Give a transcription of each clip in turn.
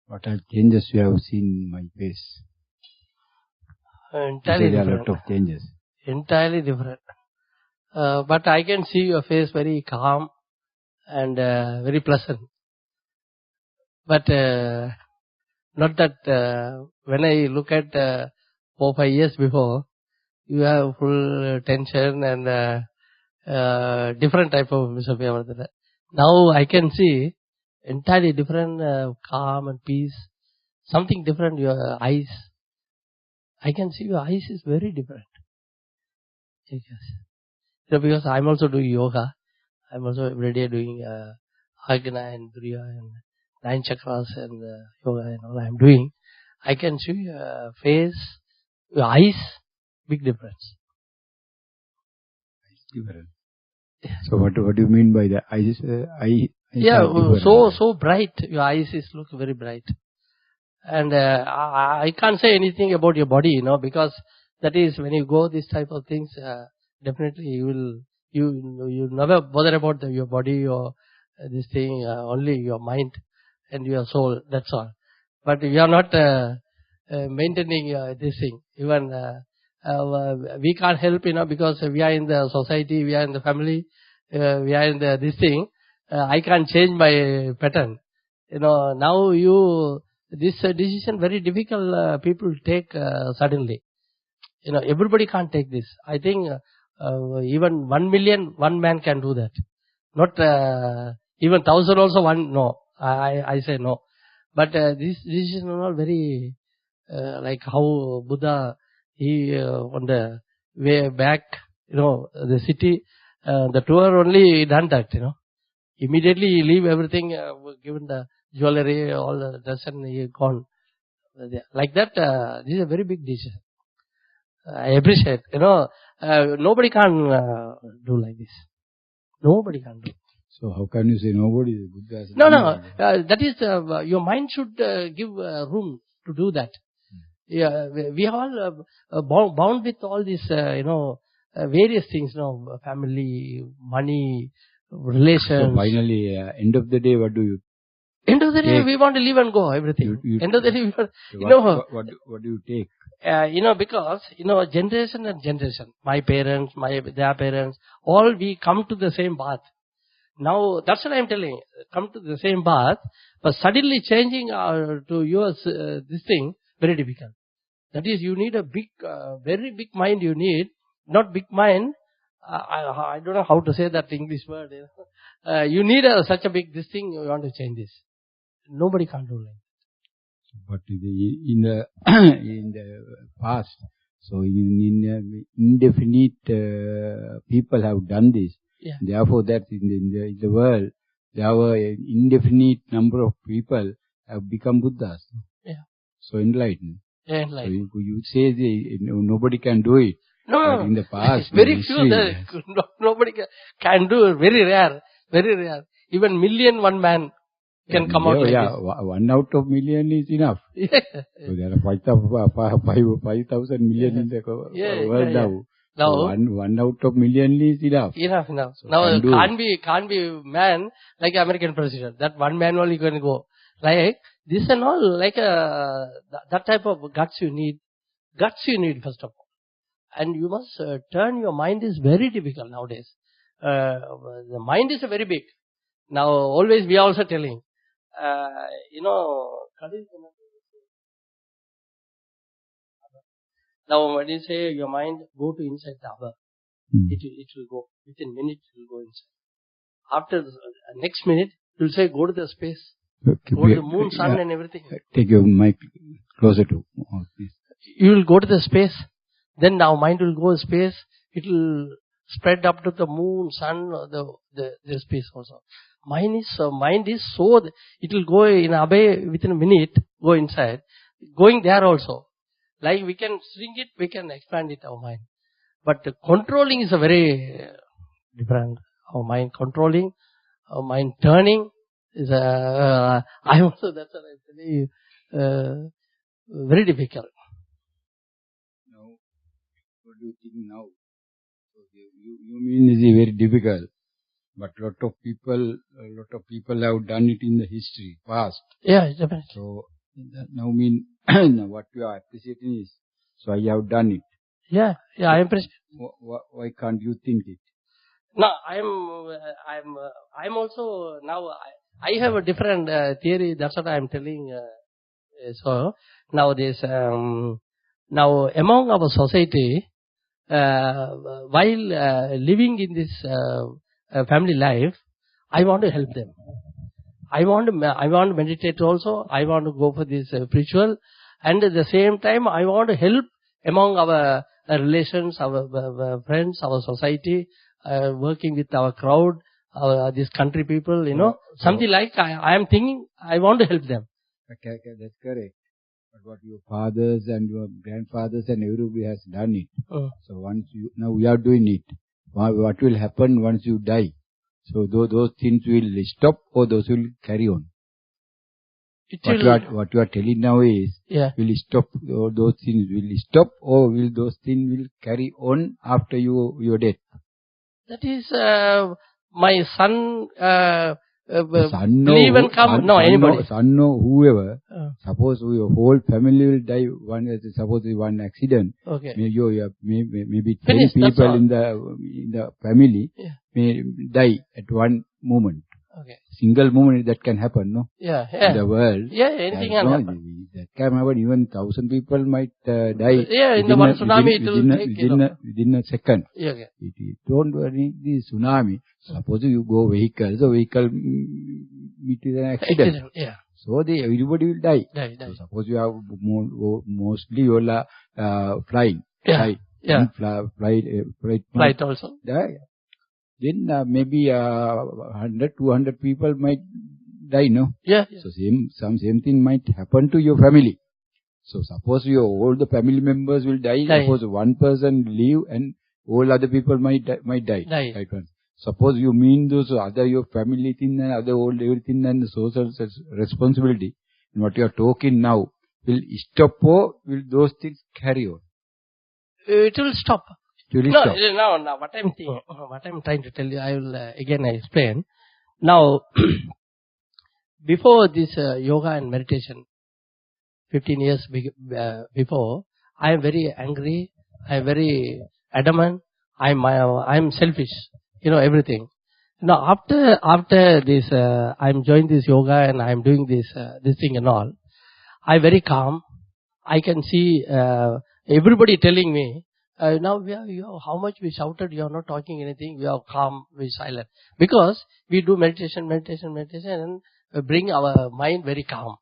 What are changes you have seen in my face? Entirely there different. are a lot of changes. Entirely different. But I can see your face very calm and very pleasant. But not that when I look at 4 or 5 years before, you have full tension and different type of Mr. Priyavardhana. Now I can see entirely different, calm and peace. Something different, your eyes. I can see your eyes is very different. Yes. Because I'm also doing yoga. I'm also every day doing Agna and Turiya and 9 chakras and yoga and all I'm doing. I can see your face, your eyes, big difference. Different. Yeah. So what do you mean by the eyes? So bright. Your eyes look very bright. And I can't say anything about your body, because that is when you go this type of things, definitely you never bother about your body or this thing, only your mind and your soul, that's all. But you are not maintaining this thing. Even we can't help, because we are in the society, we are in the family, we are in this thing. I can't change my pattern. Now this decision very difficult people take suddenly. Everybody can't take this. I think even 1 million, one man can do that. Not even 1,000 also one, no. I say no. But this decision is not very like how Buddha, he on the way back, the city, the tour only done that, Immediately leave everything, given the jewelry, all the dress and he gone. Like that, this is a very big decision. I appreciate, nobody can do like this. Nobody can do. So how can you say nobody? Buddha No. That is, your mind should give room to do that. Yeah, we are all bound with all these, various things, family, money, relations. So finally, end of the day, what do you? End of the day, we want to live and go, everything. End of the day, what do you take? Because, generation and generation, my parents, their parents, all we come to the same path. Now, that's what I am telling. Come to the same path, but suddenly changing to yours, this thing, very difficult. That is, you need a big, very big mind you need. Not big mind. I don't know how to say that English word. You need such a big this thing, you want to change this. Nobody can do like that. But in the past, so in indefinite people have done this. Yeah. Therefore, that in the world, there were an indefinite number of people have become Buddhas. Yeah. So enlightened. Yeah, enlightened. So you say nobody can do it. No. But in the past, very few. Nobody can do it. Very rare. Very rare. Even 1,000,001 man can come out like this. 1 out of million is enough. Yeah. So there are 5,000 million in the world now. Now, so 1 out of million is enough. Enough. So now can't be man like American president. That one man only can go. Like this and all, like that type of guts you need. Guts you need first of all, and you must turn your mind is very difficult nowadays. The mind is very big. Now always we are also telling, Now when you say your mind go to inside the other, it will go. Within a minute it will go inside. After the next minute it will say go to the space. Go to the moon, sun and everything. Take your mic closer to please. You will go to the space. Then now mind will go to space. It will spread up to the moon, sun, the space also. Mind is so, it will go in abhay within a minute, go inside. Going there also. Like we can shrink it, we can expand it, our mind. But controlling is a very different. Our mind controlling, our mind turning is I also, that's what I tell you, very difficult. Now, what do you think now? So you mean it is very difficult, but lot of people have done it in the history, past. Yeah, definitely. So Now mean, what you are appreciating is, so I have done it. Yeah, I am appreciating. Why can't you think it? No, I'm also, now I have a different theory, that's what I am telling. So, now this, now among our society, while living in this family life, I want to help them. I want to meditate also. I want to go for this spiritual, and at the same time, I want to help among our relations, our friends, our society, working with our crowd, these country people, something like I am thinking. I want to help them. Okay, that's correct. But what your fathers and your grandfathers and everybody has done it. So once now we are doing it. What will happen once you die? So those things will stop or those will carry on. What you are telling now is, will stop, or those things will stop, or will those things will carry on after your death? That is my son. Believe and come. No, anybody. Son or whoever. Suppose your whole family will die. Suppose one accident. Okay. Maybe 10 people in the family may die at one moment. Okay. Single moment that can happen, no? Yeah. In the world. Yeah, anything can happen. That can happen. Even 1,000 people might die. Yeah, in the one tsunami it will take. Within a second. Yeah, okay. Don't worry, the tsunami. Suppose you go vehicle, the vehicle meet with an accident. Yeah. So everybody will die. So suppose you have mostly you are flying. Yeah. Flight also. Die. Then maybe 100, 200 people might die, no? Yeah. So same thing might happen to your family. So suppose all the family members will die. Suppose one person leave and all other people might die. Right. Suppose you mean those other your family thing and other old everything and the social responsibility. And what you are talking now will stop or will those things carry on? It will stop. No, what I'm trying to tell you, I will again explain. Now, before this yoga and meditation, 15 years before, I am very angry, I am very adamant, I'm selfish, everything. Now, after this, I'm joining this yoga and I'm doing this thing and all, I'm very calm. I can see everybody telling me, now how much we shouted, you are not talking anything, we are calm, we are silent. Because we do meditation and bring our mind very calm.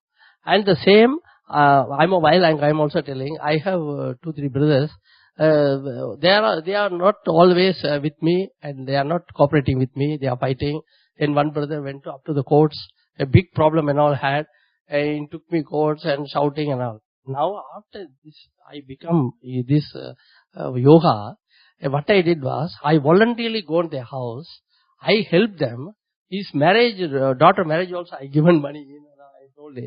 And the same, I'm also telling, I have 2-3 brothers, they are not always with me and they are not cooperating with me, they are fighting. Then one brother went up to the courts, a big problem and all had, and took me courts and shouting and all. Now after this, I become this yoga. What I did was, I voluntarily go to their house. I help them. His marriage, daughter marriage also, I given money.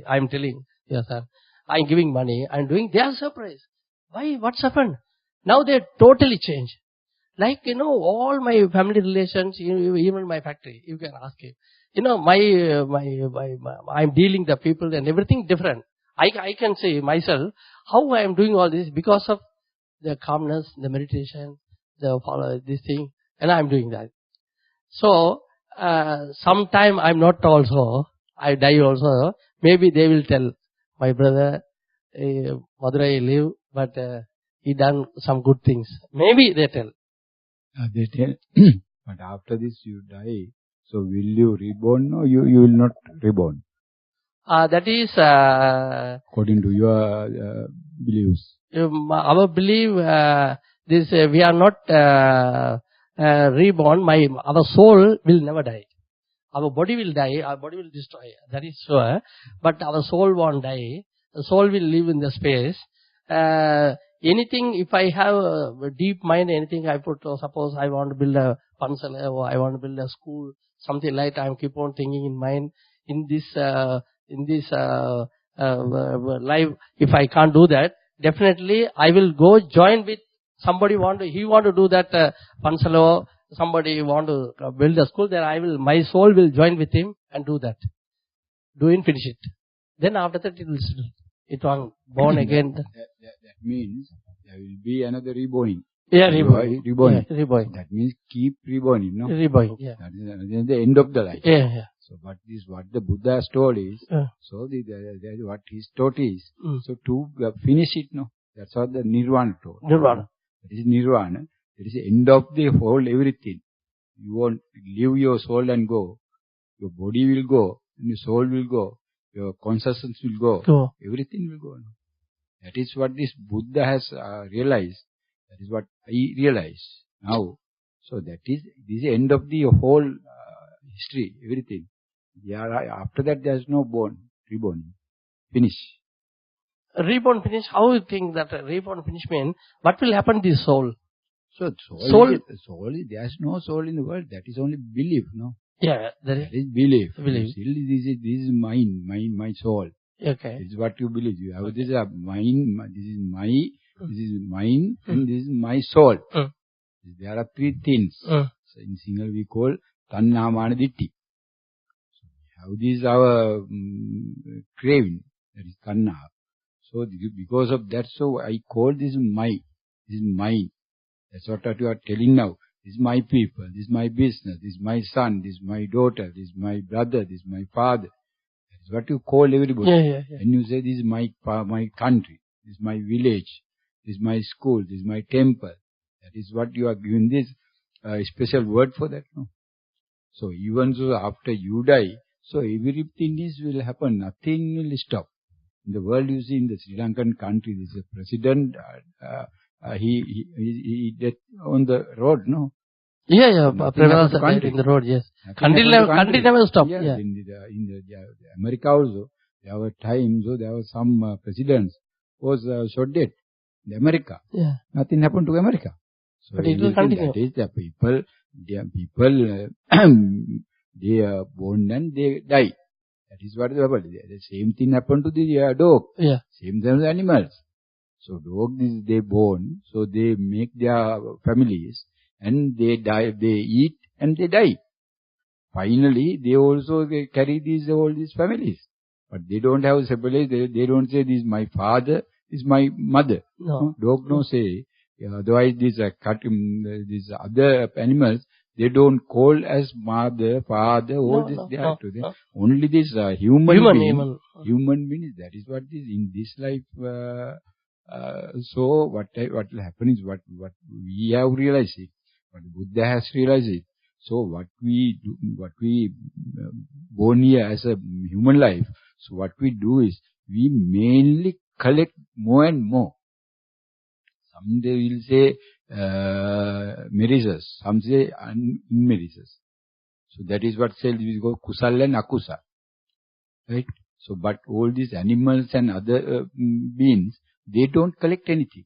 I'm telling, yes sir, I'm giving money. I'm doing. They are surprised. Why? What's happened? Now they totally changed. Like all my family relations, even my factory. You can ask him. I'm dealing the people and everything different. I can say myself, how I am doing all this because of the calmness, the meditation, the follow this thing, and I am doing that. So, sometime I am not also, I die also, maybe they will tell, my brother, Madurai live, but he done some good things. Maybe they tell. They tell, but after this you die, so will you reborn or you will not reborn? That is according to your beliefs. Our belief, we are not reborn. Our soul will never die. Our body will die. Our body will destroy. That is sure. But our soul won't die. The soul will live in the space. Anything, if I have a deep mind, anything I put, suppose I want to build a pansala or I want to build a school, something like that, I keep on thinking in mind, in this life, if I can't do that, definitely I will go join with somebody he want to do that pansala, somebody want to build a school, then my soul will join with him and do that. Do and finish it. Then after that it will It was born again. That means there will be another reborn. Yeah, reborn. Reborn. Yeah, reborn. That means keep reborn, no? Reborn, yeah. That is the end of the life. Yeah, yeah. So, but this, what the Buddha has told is, so what his taught is, so to finish it, no? That's what the Nirvana told. Nirvana. That is Nirvana. That is the end of the whole everything. You won't leave your soul and go. Your body will go, and your soul will go. Your consciousness will go. Everything will go. No? That is what this Buddha has realized. That is what I realize now. So that is, this is the end of the whole history, everything. After that there is no reborn. Finish. Reborn, finish. How you think that reborn, finish mean? What will happen to the soul? So soul, there is no soul in the world. That is only belief, no? Yeah, that is belief. Belief. Still, this is mine, my soul. Okay. This is what you believe. You have this mine, this is mine, and this is my soul. There are three things. So in Sinhala we call tanha mana ditti. So we have this our craving, that is tanha. So because of that, so I call this my. This is mine. That's what you are telling now. This is my people, this is my business, this is my son, this is my daughter, this is my brother, this is my father. That is what you call everybody. Yeah. And you say, this is my country, this is my village, this is my school, this is my temple. That is what you are given this special word for that. No? So even so after you die, so everything will happen, nothing will stop. In the world you see, in the Sri Lankan country, there is a president, he dead on the road, no? Yeah. Prevalence in the road, yes. Country never stop. Yeah. In the America also, there were times, so there were some presidents was shot dead in America. Yeah. Nothing happened to America. So but it will continue. That is the people, they are born and they die. That is what happened. The same thing happened to the dog. Yeah. Same thing as animals. So dogs, they born, so they make their families, and they die, they eat, and they die. Finally, they also carry all these families. But they don't have separate, they don't say, this is my father, this is my mother. No. Dog no say. Otherwise, these other animals, they don't call as mother, father, all this they have to. No. Only this human being, that is what is in this life. So what will happen is what we have realized it, what Buddha has realized it. So what we do, born here as a human life. So what we do is we mainly collect more and more. Some they will say merisas, some say unmerisas. So that is what says we go kusala and akusa, right? So but all these animals and other beings, they don't collect anything.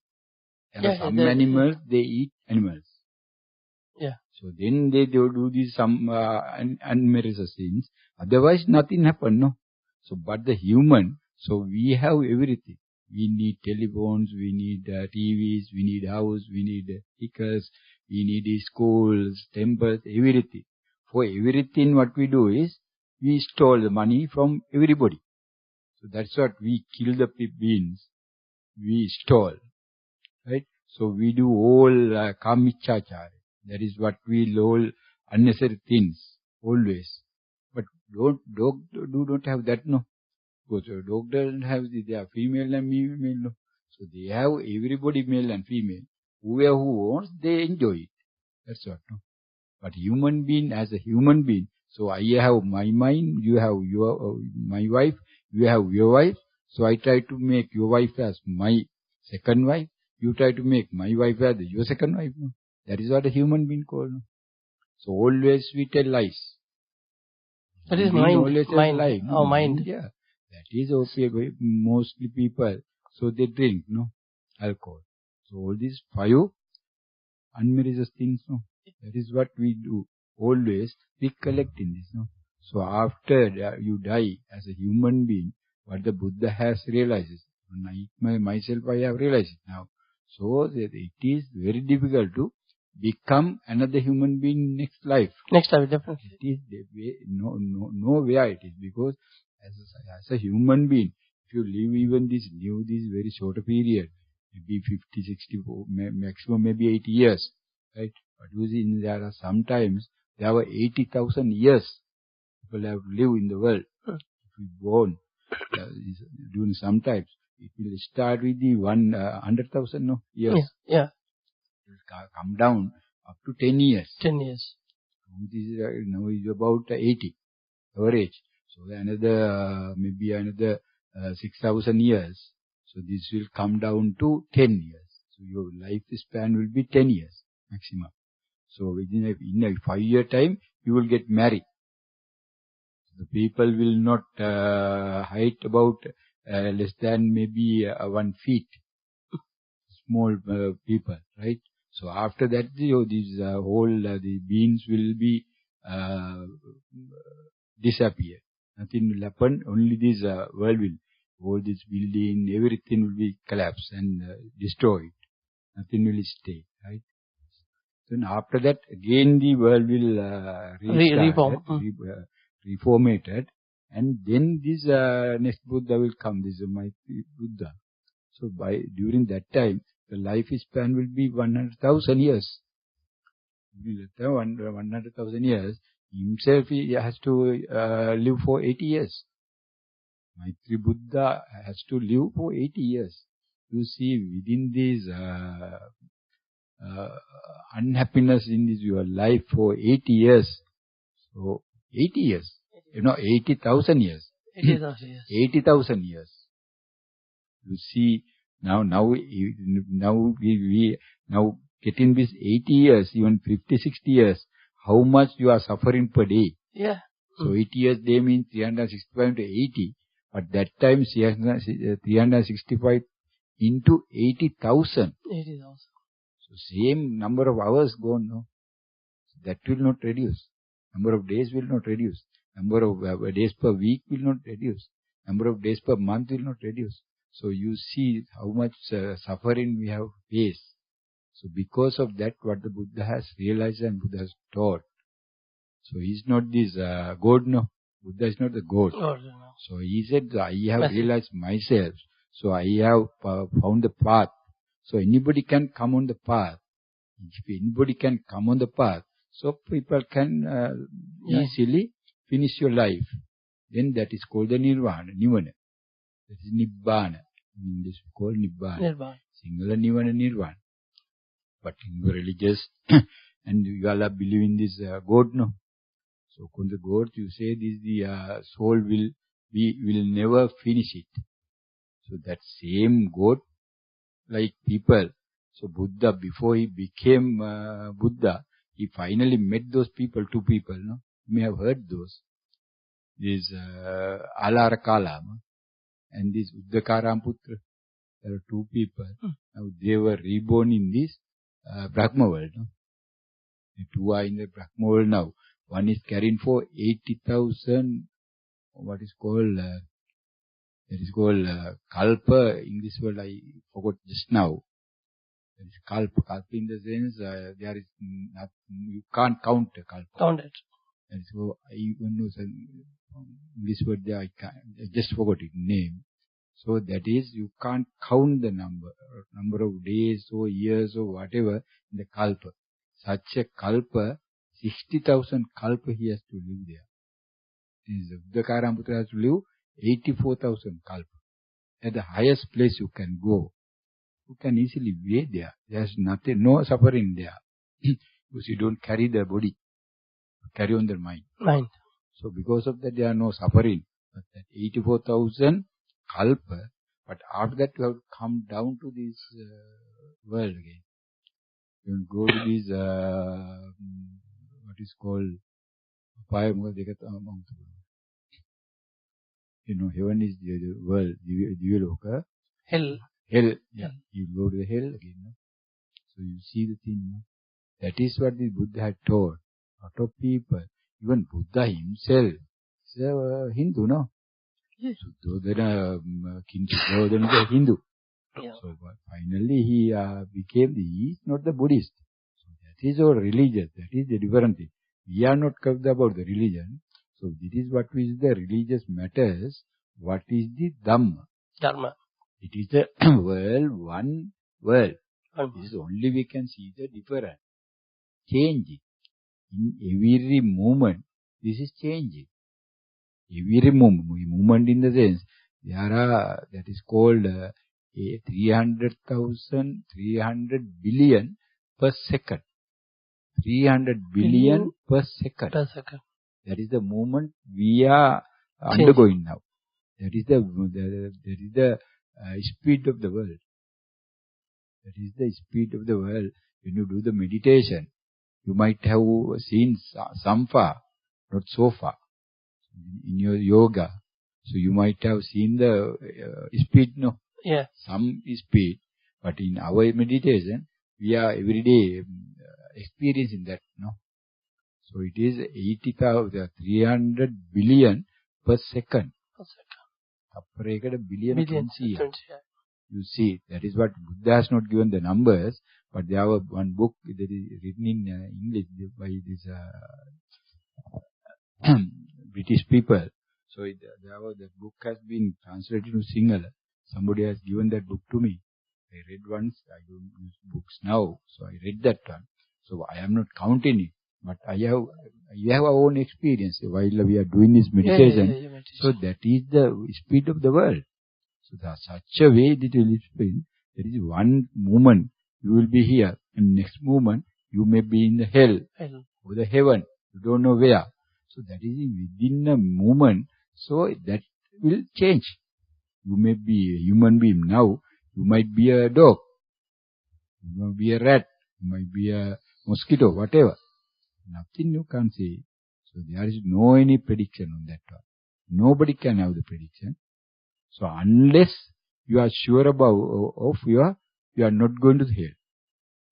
There are some animals, they eat animals. Yeah. So then they do these some unmeritorious things. Otherwise, nothing happen, no. So, but the human, so we have everything. We need telephones, we need TVs, we need house, we need tickets, we need schools, temples, everything. For everything, what we do is we stole the money from everybody. So that's what we kill the beings. We stole, right? So we do all kamichachara. That is what we do, all unnecessary things, always. But dog don't have that, no. Because dog doesn't have they are female and male, no. So they have everybody male and female. Whoever who wants, they enjoy it. That's what, no. But human being, as a human being, so I have my mind, you have my wife, you have your wife. So I try to make your wife as my second wife. You try to make my wife as your second wife. No? That is what a human being called. No? So always we tell lies. That is mind. Lie, no? Mind. Yeah. That is okay. Mostly people. So they drink, no? Alcohol. So all these 5 unmeritorious things, no? That is what we do. Always we collect in this, no? So after you die as a human being, what the Buddha has realized, myself I have realized it now. So that it is very difficult to become another human being next life. Next life, definitely. It is the way, no where it is, because as a human being, you live even this very shorter period, maybe 50, 60, maximum maybe 80 years, right? But you see, there are sometimes, there were 80,000 years people have lived in the world. If we born, during sometimes, it will start with the 100,000 years. Yeah. It will come down up to 10 years. 10 years. This is, now is about 80, average. So maybe another 6,000 years. So this will come down to 10 years. So your lifespan will be 10 years maximum. So in a 5-year time, you will get married. The people will not height about less than maybe 1 feet. Small people, right? So after that, these the beings will be disappear. Nothing will happen. Only this world will, all this building, everything will be collapsed and destroyed. Nothing will stay, right? Then after that, again the world will reformated, and then this next Buddha will come. This is my Buddha. So during that time, the lifespan will be 100,000 years. 100,000 years. Himself, he has to live for 80 years. Maitri Buddha has to live for 80 years. You see, within this unhappiness in your life for 80 years. So, 80 years. 80,000 years. 80,000 years. 80,000 years. You see, now we getting this 80 years, even 50, 60 years, how much you are suffering per day. Yeah. So 80 years day means 365 to 80. But that time 365 into 80,000. 80,000. So same number of hours gone, no? That will not reduce. Number of days will not reduce. Number of days per week will not reduce. Number of days per month will not reduce. So you see how much suffering we have faced. So because of that, what the Buddha has realized and Buddha has taught. So he is not this God, no. Buddha is not the God. Oh, no. So he said, I have realized myself. So I have found the path. So anybody can come on the path. If anybody can come on the path, so people can easily finish your life. Then that is called the Nibbana. That is Nibbana. In English we call Nibbana. Singular Nibbana. But in your religious and you all believe in this God, no? So on the God you say this the soul will never finish it. So that same God, like people. So Buddha, before he became Buddha, he finally met those people, 2 people, no? You may have heard those. This Alara Kalama and this Uddakaramputra. There are 2 people. Now they were reborn in this Brahma world, no? The 2 are in the Brahma world now. One is carrying for 80,000, what is called, that is called Kalpa. In this world I forgot just now. That is Kalpa. Kalpa in the sense, there is not, you can't count a Kalpa. Count it. And so I even know in this word there I just forgot its name. So that is, you can't count the number of days or years or whatever in the Kalpa. Such a Kalpa, 60,000 Kalpa he has to live there. Uddakaramputra has to live 84,000 Kalpa. At the highest place you can go. You can easily be there. There's nothing, no suffering there. Because you don't carry the body. You carry on the mind. So because of that there are no suffering. But that 84,000 Kalpa, but after that you have to come down to this world again. You go to this, what is called, heaven is the world, Divyaloka. Hell. Yeah. You go to the hell again. No? So you see the thing. No? That is what the Buddha had taught. A lot of people, even Buddha himself, is a Hindu, no? Yes. Suddhodana, King Suddhodana is a Hindu. Yeah. So finally he became he is not the Buddhist. So that is our religion. That is the different thing. We are not covered about the religion. So this is what is the religious matters. What is the Dhamma? Dharma. It is the world, one world. This is only we can see the difference. Changing. In every moment, this is changing. Every moment in the sense, there are, that is called 300 billion per second. 300 billion per second. That is the movement we are undergoing now. That is the speed of the world. That is the speed of the world. When you do the meditation, you might have seen some far, not so far. In your yoga, so you might have seen the speed, no? Yeah. Some speed, but in our meditation, we are every day experiencing that, no? So it is 300 billion per second. Billion. You see, that is what Buddha has not given the numbers, but there was one book that is written in English by this British people. So that book has been translated to Sinhala. Somebody has given that book to me. I read once. I don't use books now, so I read that one. So I am not counting it, but we have our own experience while we are doing this meditation. So that is the speed of the world. So there's such a way that you will explain. There is one moment you will be here, and next moment you may be in the hell or the heaven. You don't know where. So that is within a moment. So that will change. You may be a human being now. You might be a dog. You might be a rat. You might be a mosquito, whatever. Nothing you can say. So there is no any prediction on that one. Nobody can have the prediction. So unless you are sure about you are not going to hell.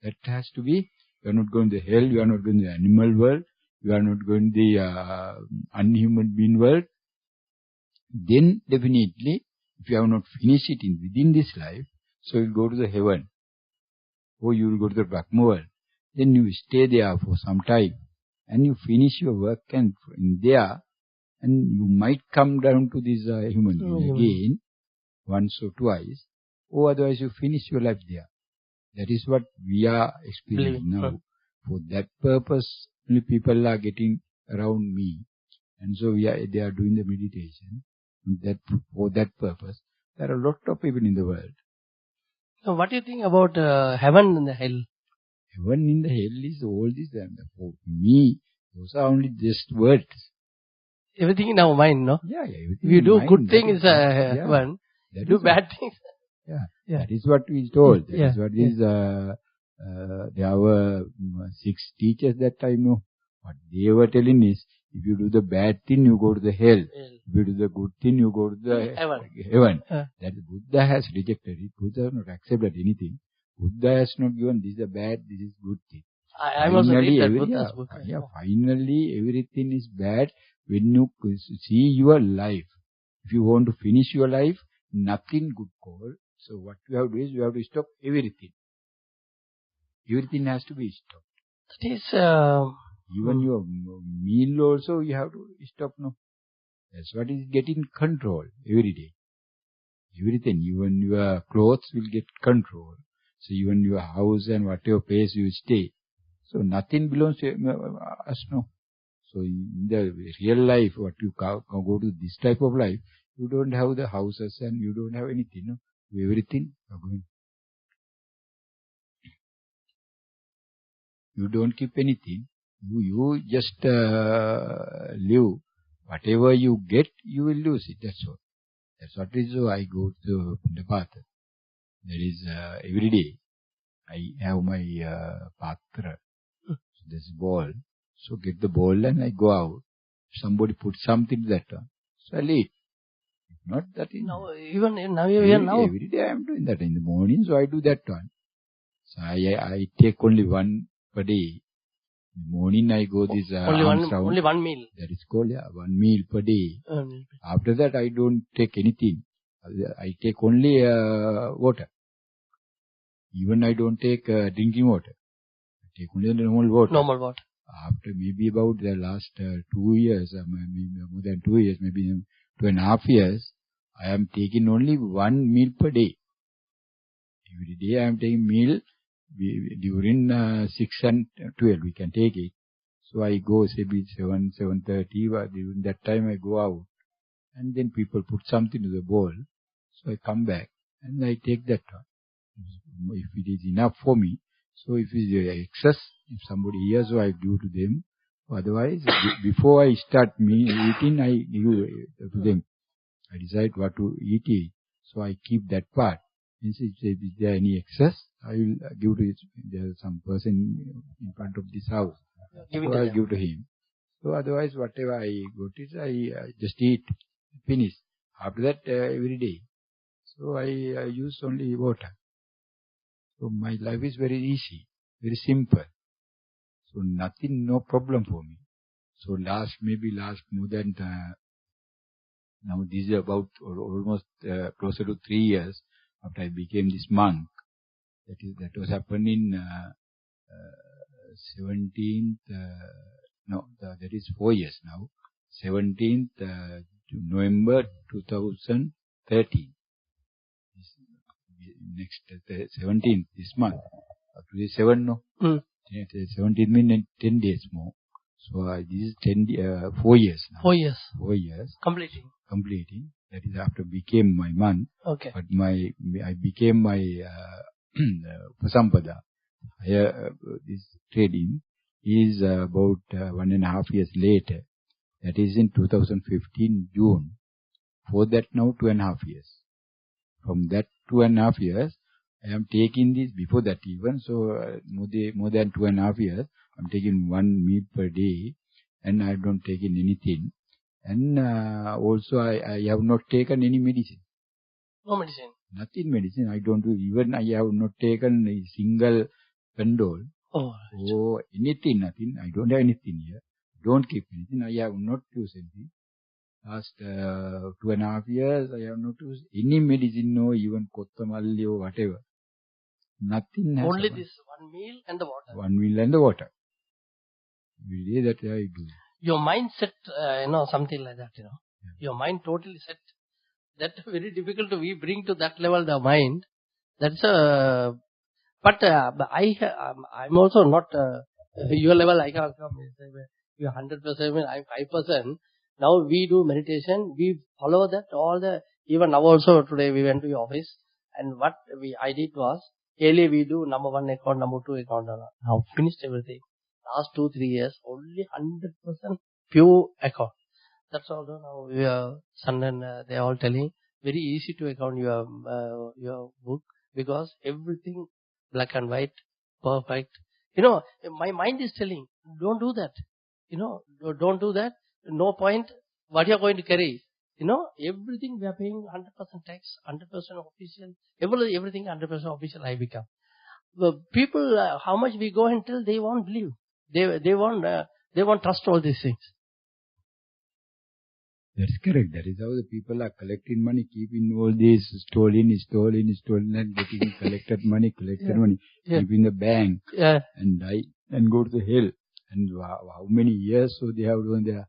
That has to be, you are not going to hell, you are not going to the animal world, you are not going to the unhuman being world. Then definitely, if you have not finished it within this life, so you will go to the heaven. Or you will go to the Brahma world. Then you stay there for some time. And you finish your work and in there, and you might come down to this human being again, once or twice, or otherwise you finish your life there. That is what we are experiencing now. For that purpose, only people are getting around me. And so they are doing the meditation. For that purpose, there are a lot of people in the world. So what do you think about heaven and the hell? Heaven in the hell is all this. For me, those are only just words. Everything in our mind, no? Yeah. If you do good things, heaven. Do bad things. Yeah. That is what we told. That is what is, there were 6 teachers that I know. What they were telling is, if you do the bad thing, you go to the hell. If you do the good thing, you go to the heaven. That Buddha has rejected it. Buddha has not accepted anything. Buddha has not given this is a bad, this is good thing. I also read that Buddha's book. Finally, everything is bad when you see your life. If you want to finish your life, nothing good call. So what you have to do is you have to stop everything. Everything has to be stopped. That is... Even your meal also you have to stop, no? That's what is getting control every day. Everything, even your clothes will get control. So even your house and whatever place you stay. So nothing belongs to us, no? So in the real life, what you go to this type of life, you don't have the houses and you don't have anything, no? Everything are going. You don't keep anything. You just live. Whatever you get, you will lose it. That's all. That's what is so I go to the path. There is every day I have my patra. So there's ball. So get the ball and I go out. Somebody put something to that one. So I eat. Not that in now, even now every day I am doing that in the morning. So I do that one. So I take only one per day. In the morning I go this only one meal. That is called one meal per day. After that I don't take anything. I take only water. Even I don't take drinking water. I take only the normal water. Normal water. After maybe about the last 2 years, maybe more than 2 years, maybe 2.5 years, I am taking only 1 meal per day. Every day I am taking meal during 6 and 12. We can take it. So I go say 7, 7:30. During that time I go out. And then people put something to the bowl. So I come back and I take that one. If it is enough for me. So if it is excess, if somebody hears, so I give to them. Otherwise, before I start eating, I give to them. I decide what to eat. So I keep that part. If there any excess, I will give to there some person in front of this house. So I give to him. So otherwise, whatever I got it, I just eat, finish. After that, every day. So I use only water. So my life is very easy, very simple. So nothing, no problem for me. So last more than, now this is about almost closer to 3 years after I became this monk. That was happening 17th, that is 4 years now. 17th November 2013. Next 17th this month. Today 7, no? 17th means 10 days more. So this is 4 years now. 4 years. 4 years. Completing. That is after became my month. Okay. But I became my Pasampada. This trading is about 1.5 years later. That is in 2015 June. For that now 2.5 years. From that 2.5 years, I am taking this before that even. So more than 2.5 years, I am taking 1 meal per day, and I don't take in anything. And also I have not taken any medicine. No medicine. Nothing medicine. I don't do. Even I have not taken a single pendol. Oh. Or anything, nothing. I don't have anything here. Don't keep anything. I have not used anything. Last 2.5 years, I have not used any medicine, no, even kottamalli or whatever. Nothing has only happened. This 1 meal and the water. 1 meal and the water. Every day that I do. Your mind set, something like that, Yeah. Your mind totally set. That's very difficult to bring to that level, the mind. That's but I'm also not your level. I can't come. You're 100%, I'm 5%. Now we do meditation. We follow that even now also today we went to your office, and what I did was daily we do number 1 account, number 2 account. Now finished everything. Last 2-3 years only 100% pure account. That's all. Now your son and they are all telling very easy to account your book, because everything black and white, perfect. My mind is telling, don't do that. Don't do that. No point. What you are going to carry? Everything we are paying 100% tax, 100% official. Everything 100% official. I become. The people, how much we go and tell, they won't believe. They won't trust all these things. That's correct. That is how the people are collecting money, keeping all this stolen, and getting collected money, keep in the bank, and die and go to the hell. And how many years so they have done there?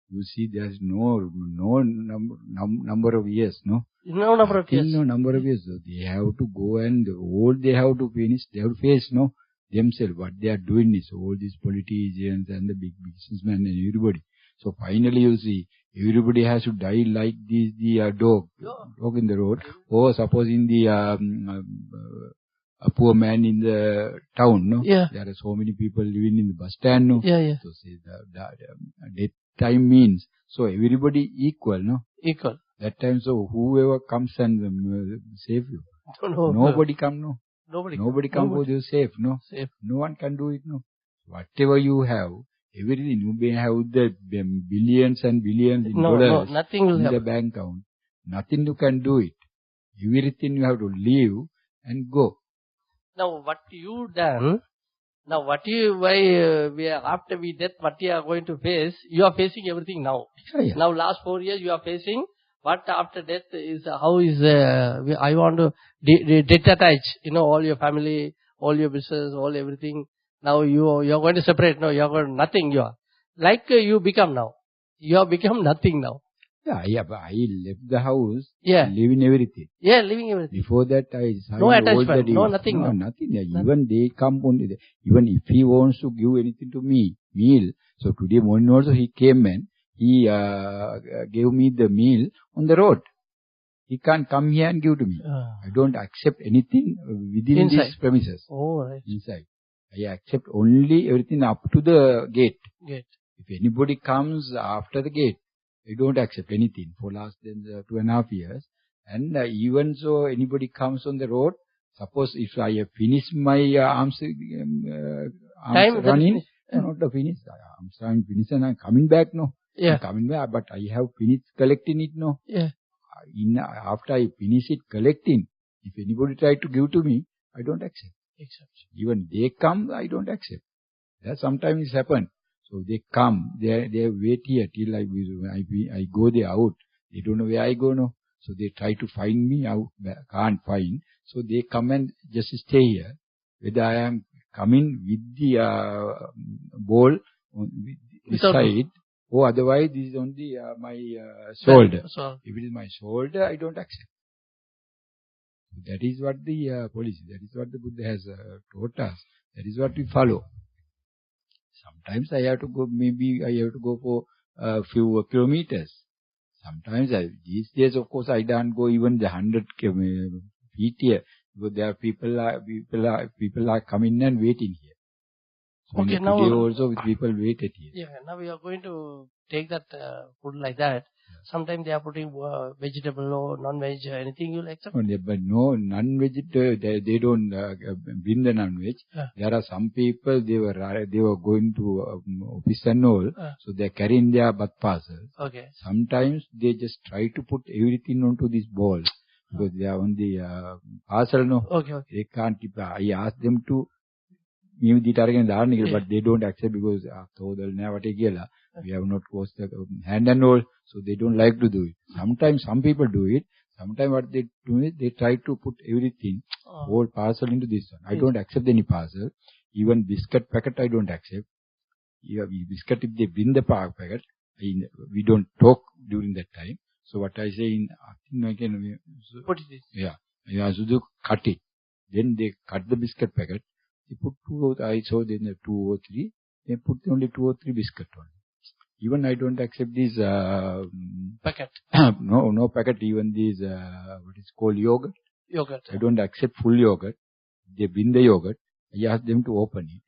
You see, there's no number of years, no? No number of years. No number of years. So they have to go and all they have to finish, they have to face, no? Themselves. What they are doing is all these politicians and the big businessmen and everybody. So finally you see, everybody has to die like the dog in the road, or supposing a poor man in the town, no? Yeah. There are so many people living in the bus stand, no? Yeah. So say the death time means, so everybody equal, no? Equal. That time, so whoever comes and save you. No. Nobody come, no? Nobody come for you safe, no? Safe. No one can do it, no? Whatever you have, everything, you may have the billions and billions in dollars nothing will in happen. the bank account. Nothing you can do it. Everything you have to leave and go. Now what you done, after we death, what you are going to face, you are facing everything now. Yeah. Now last 4 years you are facing, what after death is, how is, I want to detach, all your family, all your business, all everything. Now you are going to separate, no, you are going nothing, you are. Like you become now. You have become nothing now. Yeah, I left the house, Yeah. leaving everything. Yeah, leaving everything. Before that, I signed No all attachment, the no deeds. nothing. No, nothing. Yeah, even they come only. Even if he wants to give anything to me, meal. So today morning also he came and he gave me the meal on the road. He can't come here and give to me. I don't accept anything within Inside. these premises. Oh, right. Inside. I accept only everything up to the gate. Gate. If anybody comes after the gate, I don't accept anything for last 2.5 years. And even so, anybody comes on the road, suppose if I have finished my arms running, not finished, arms finished and I'm coming back, no. Yeah. I'm coming back, but I have finished collecting it, no. Yeah. After I finish it collecting, if anybody try to give to me, I don't accept. Even they come, I don't accept. That sometimes it happens. So they come, they wait here till I go there out. They don't know where I go, no. So they try to find me out, can't find. So they come and just stay here. Whether I am coming with the ball on this side, or otherwise this is only my shoulder. If it is my shoulder, I don't accept. That is what the policy, that is what the Buddha has taught us. That is what we follow. Sometimes I have to go, maybe I have to go for a few kilometers. Sometimes, these days of course I don't go even the 100 feet here. Because there are people are coming and waiting here. So okay, now today also people waited here. Yeah, now we are going to take that food like that. Sometimes they are putting vegetable or non-veg, anything you like. But no, non-veg, they don't bring the non-veg. There are some people, they were going to office and all, so they are carrying their bath parcels. Okay. Sometimes they just try to put everything onto this ball, because they are on the parcel, no. Okay. They can't keep, I asked them to, but they don't accept because we have not washed the hand and all, so they don't like to do it. Sometimes some people do it. Sometimes what they do is they try to put everything, whole parcel into this one. I don't accept any parcel. Even biscuit packet I don't accept. Biscuit, if they bring the packet, we don't talk during that time. So what I say I can put it. Yeah, so they cut it. Then they cut the biscuit packet. They put I saw then 2 or 3. They put only 2 or 3 biscuit only. Even I don't accept this packet. no packet. Even this what is called yogurt. Yogurt. I don't accept full yogurt. They bring the yogurt. I ask them to open it.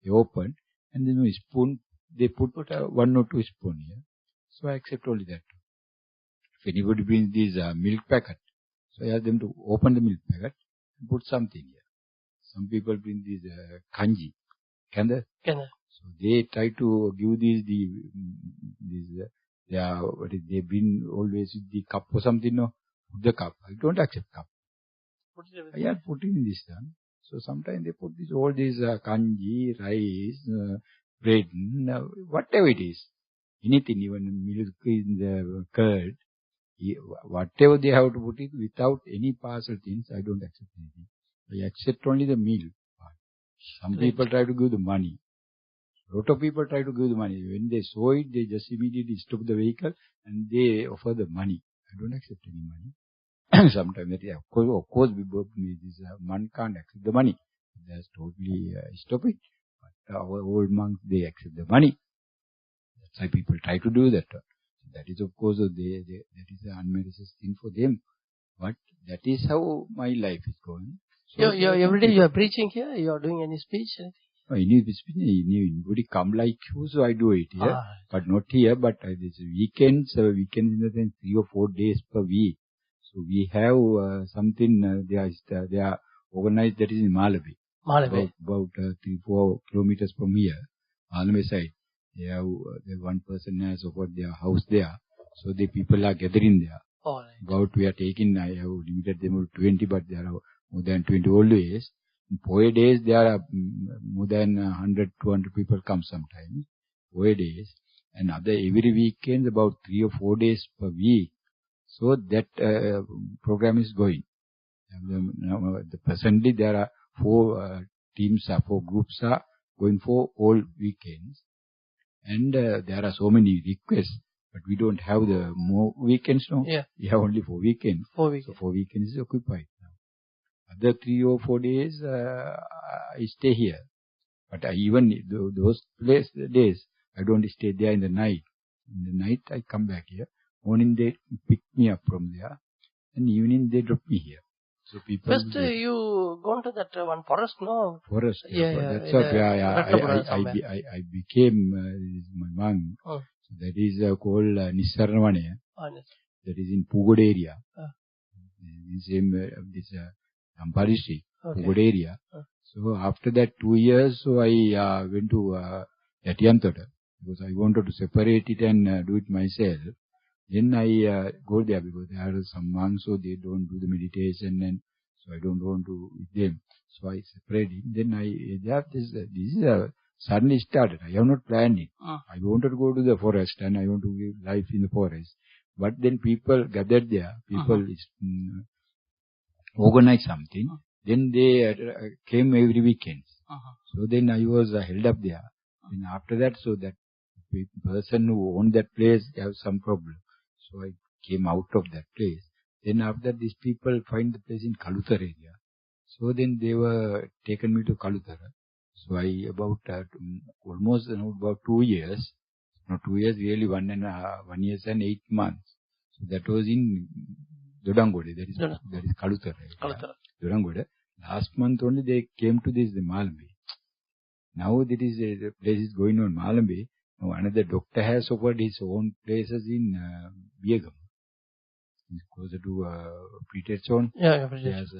They open and then a spoon. They put 1 or 2 spoon here. So I accept only that. If anybody brings this milk packet, so I ask them to open the milk packet and put something here. Some people bring this kanji. Kanda. So they try to give they bring always with the cup or something, no? Put the cup. I don't accept cup. I have put in this one. So sometimes they put all these kanji, rice, bread, whatever it is. Anything, even milk in the curd. Whatever they have to put it without any parcel things, I don't accept anything. I accept only the meal part. Some people try to give the money. A lot of people try to give the money. When they saw it, they just immediately stop the vehicle and they offer the money. I don't accept any money. Sometimes, of course, one can't accept the money. That's totally stop it. But our old monks, they accept the money. That's why people try to do that. That is, of course, that is an unmerited thing for them. But that is how my life is going. So every day you are preaching here? You are doing any speech? Anybody come like you, so I do it here. But not here, but this weekends in the sense 3 or 4 days per week. So we have something, they are organized, that is in Malawi. About 3-4 kilometers from here, Malawi side. They have one person has offered their house there. So the people are gathering there. About we are taking, I have limited them to 20, but there are more than 20 always. In 4 days, there are more than 100, 200 people come sometimes. 4 days. And every weekend, about 3 or 4 days per week. So that program is going. Presently, there are 4 teams, 4 groups are going for all weekends. And there are so many requests. But we don't have the more weekends now. Yeah. We have only 4 weekends. 4 weekends. So 4 weekends is occupied now. Other 3 or 4 days, I stay here. But even those days, I don't stay there in the night. In the night, I come back here. Morning, they pick me up from there. And evening, they drop me here. So people. First, you go to that one forest, no? Forest. Yeah. That's what I became my monk. Oh. So that is called Nissaranavanaya. That is in Pugod area. In same this Dhamma district, Pugod area. So after that 2 years, so I went to Yatiyantota because I wanted to separate it and do it myself. Then I go there because there are some monks, so they don't do the meditation, and so I don't want to with them. So I separate it. Then this is suddenly started. I have not planned it. I wanted to go to the forest and I want to live life in the forest. But then people gathered there. People organized something. Then they came every weekend. So then I was held up there. And after that, so that person who owned that place have some problem. So I came out of that place. Then after that, these people find the place in Kaluthara area. So then they were taken me to Kaluthara. So I almost about 2 years, not 2 years, really 1 year and 8 months. So that was in Dodangode, that is Kaluthara. Dodangode. Last month only they came to the Malambe. Now that is the place is going on Malambe. Now another doctor has offered his own places in Biagam. It's closer to Pretest Zone. He has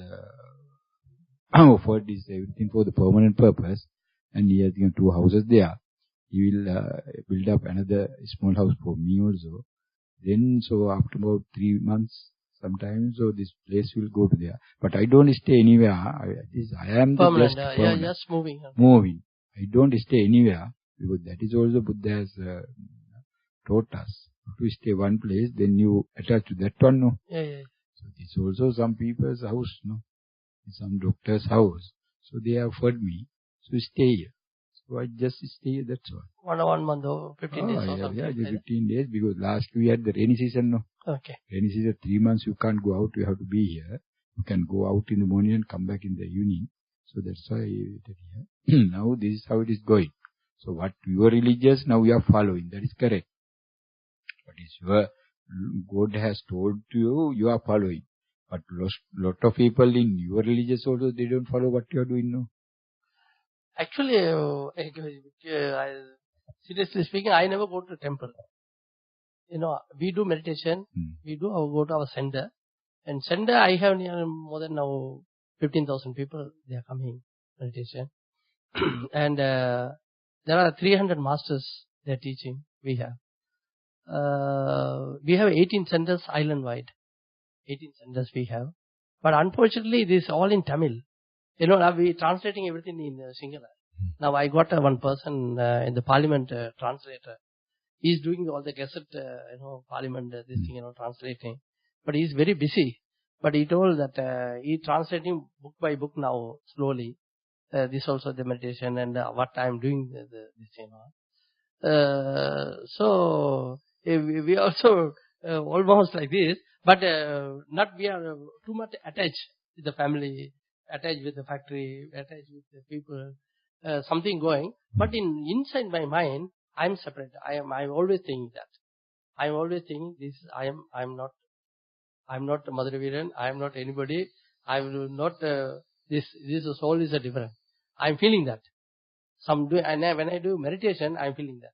offered this everything for the permanent purpose, and he has given 2 houses there. He will build up another small house for me also. Then, so after about 3 months, sometimes, so this place will go to there. But I don't stay anywhere. I am permanent, just permanent. Just moving. Moving. I don't stay anywhere because that is also Buddha has taught us to stay one place. Then you attach to that one, no? So this is also some people's house, no? Some doctor's house. So they have offered me to stay here. So I just stay here, that's all. 1 month or 15 days or something. Yeah, just 15 days because last we had the rainy season, no? Okay. Rainy season, 3 months you can't go out, you have to be here. You can go out in the morning and come back in the evening. So that's why I waited here. Now this is how it is going. So what your religious now you are following, that is correct. What is your God has told to you, you are following. But lot of people in your religious also, they don't follow what you are doing now. Actually, seriously speaking, I never go to the temple. We do meditation. We go to our center. And center, I have more than now 15,000 people. They are coming meditation. And there are 300 masters they are teaching. We have 18 centers island-wide. 18 centers we have. But unfortunately, this is all in Tamil. Now we translating everything in Sinhala. Now I got one person in the parliament translator. He is doing all the gazette, parliament, this thing, translating. But he is very busy. But he told that he translating book by book now, slowly. This also the meditation and what I am doing, this, So we also almost like this. But not we are too much attached with the family, attached with the factory, attached with the people, something going. But inside my mind, I am separate. I always think that. I am always thinking this. I'm not Mother Veeran. I am not anybody. I will not. This soul is a different. I am feeling that. When I do meditation, I am feeling that.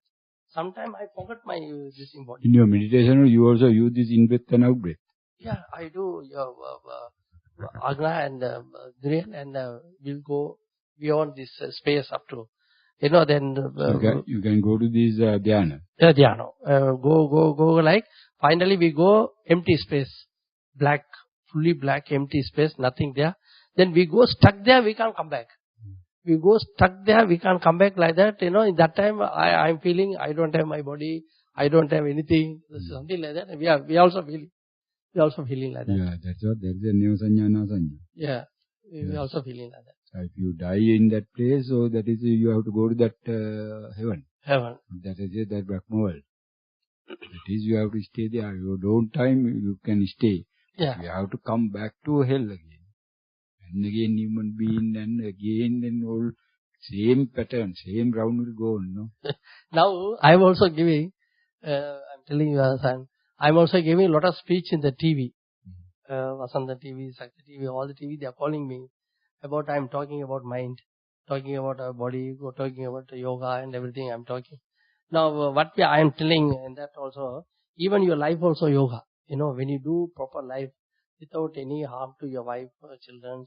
Sometimes I forget my this body. In your meditation, you also use this in-breath and out-breath? Yeah, I do. Agna and Dhriyan, and we'll go beyond this space up to, then... you can go to this dhyana. Dhyana. Go like, finally we go empty space. Black, fully black, empty space, nothing there. Then we go stuck there, we can't come back. We go stuck there, we can't come back like that. In that time, I'm feeling I don't have my body, I don't have anything, something like that. We also feeling. We also feeling like that. Yeah, that's a neo sanya, na sanya. Yeah, we also feeling like that. So if you die in that place, so that is you have to go to that heaven. Heaven. That is it, that Brahma world. That is, you have to stay there. Your own time, you can stay. Yeah. You have to come back to hell again. And again, human being, and again, and all same pattern, same round will go on, no? Now, I'm also giving, I'm telling you, son, I'm also giving a lot of speech in the TV. Vasantha TV, Sakti TV, all the TV, they are calling me about, I'm talking about mind, talking about our body, talking about yoga and everything I'm talking. Now, what I am telling, and that also, even your life also yoga. You know, when you do proper life without any harm to your wife, children,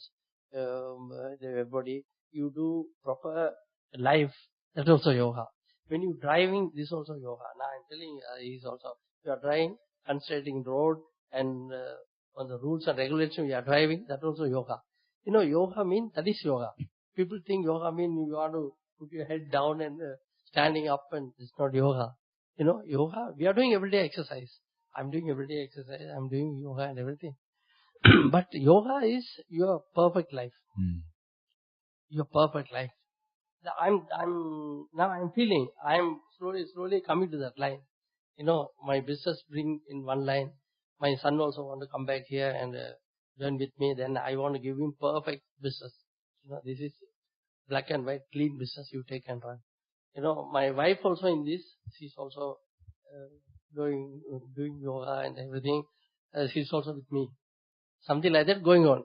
everybody, you do proper life, that's also yoga. When you driving, this also yoga. Now I'm telling he's also, you are driving, concentrating road and on the rules and regulations you are driving, that also yoga. You know, yoga means, that is yoga. People think yoga means you want to put your head down and standing up, and it's not yoga. You know, yoga, we are doing everyday exercise. I'm doing everyday exercise, I'm doing yoga and everything. But yoga is your perfect life. Your perfect life. Now I'm feeling, I'm slowly coming to that line. You know, my business bring in one line. My son also want to come back here and join with me. Then I want to give him perfect business. You know, this is black and white, clean business you take and run. You know, my wife also in this, she's also doing yoga and everything. She's also with me. Something like that going on.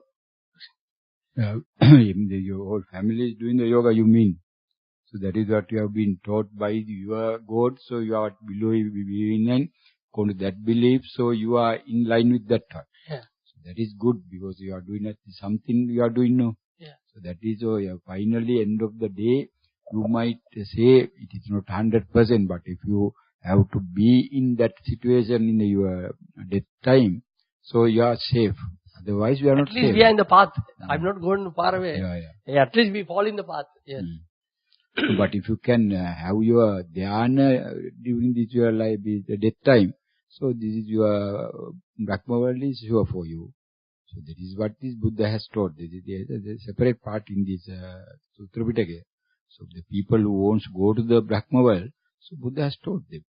Your whole family is doing the yoga, you mean? So that is what you have been taught by your God. So you are believing and according to that belief. So you are in line with that thought. Yeah. So that is good because you are doing something you are doing now. Yeah. So that is finally end of the day. You might say it is not 100%, but if you have to be in that situation in your death time, so you are safe. Otherwise, you are not safe. At least we are in the path. I'm not going far away. Yeah. At least we fall in the path. Yes. But if you can have your dhyana during this your life, the death time, so this is your Brahma world is sure for you. So that is what this Buddha has taught. There is a separate part in this Sutra Pitaka. So the people who wants to go to the Brahma world, so Buddha has taught them.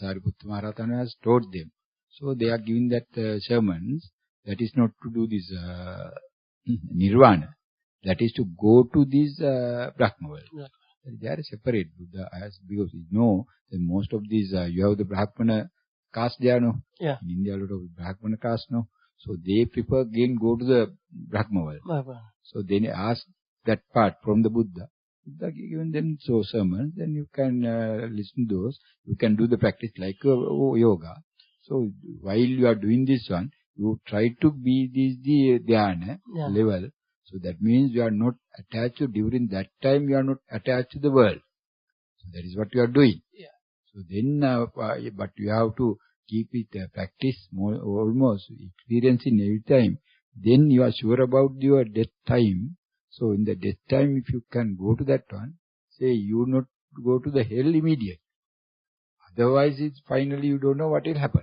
Sariputta Maharatana has taught them. So they are giving that sermons. That is not to do this nirvana. That is to go to this Brahma world. Yeah. They are separate. Buddha has, because you know that most of these, you have the Brahmana caste there, no? Yeah. In India, a lot of Brahmana caste, no? So they prefer again go to the Brahma world. So they ask that part from the Buddha. Buddha given them so sermons, then you can listen to those. You can do the practice like yoga. So while you are doing this one, you try to be the dhyana level. So that means you are not attached to, during that time you are not attached to the world. So that is what you are doing. Yeah. So then, but you have to keep it practice more, almost experiencing every time. Then you are sure about your death time. So in the death time, if you can go to that one, say you not go to the hell immediate. Otherwise, it's finally you don't know what will happen.